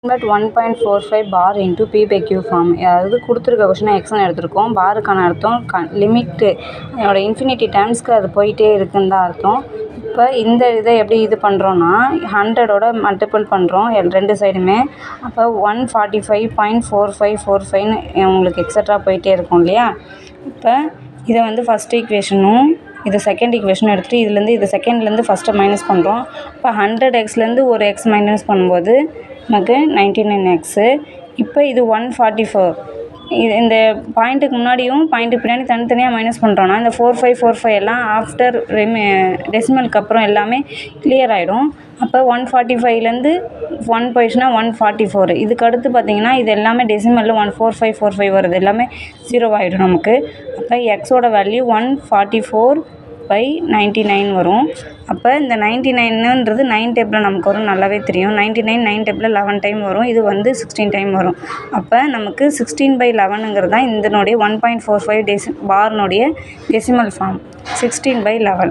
But 1.45 bar into P by Q form. அதாவது கொடுத்துருக்க கொஷினை எக்ஸ்னு எடுத்திருக்கோம். பாருக்கான அர்த்தம் லிமிட்டு என்னோட இன்ஃபினிட்டி டைம்ஸ்க்கு அது போயிட்டே இருக்குன்னு தான் அர்த்தம். இப்போ இந்த இதை எப்படி இது பண்ணுறோன்னா 100ஓட மல்டிபிள் பண்ணுறோம் ரெண்டு சைடுமே. அப்போ 145.4545 உங்களுக்கு எக்ஸட்ரா போயிட்டே இருக்கும் இல்லையா. இப்போ இதை வந்து ஃபஸ்ட் ஈக்குவேஷனும் இது செகண்ட் ஈக்குவேஷனும் எடுத்துகிட்டு இதுலேருந்து இது செகண்ட்லேருந்து ஃபஸ்ட்டு மைனஸ் பண்ணுறோம். இப்போ 100xலேருந்து ஒரு எக்ஸ் மைனஸ் பண்ணும்போது நமக்கு 99x. இப்போ இது 144. இது இந்த பாயிண்ட்டுக்கு முன்னாடியும் பாயிண்ட்டுக்கு பின்னாடி தனித்தனியாக மைனஸ் பண்ணுறோன்னா இந்த 4545 எல்லாம் ஆஃப்டர் டெசிமலுக்கு அப்புறம் எல்லாமே கிளியர் ஆகிடும். அப்போ 145லேருந்து 1 போயிடுச்சுன்னா 144. இதுக்கு அடுத்து பார்த்திங்கன்னா இது எல்லாமே டெசிமலில் 14545 வருது, எல்லாமே 0 ஆகிடும் நமக்கு. அப்போ எக்ஸோட வேல்யூ 144/99 வரும். அப்போ இந்த 99ன்றது 9 டேப்பில் நமக்கு வரும், நல்லாவே தெரியும். 99 9 டேப்பில் 11 டைம் வரும், இது வந்து 16 டைம் வரும். அப்போ நமக்கு 16/11ங்கிறது தான் இதனுடைய 1.45 பார்னுடைய டெசிமல் ஃபார்ம். 16/11.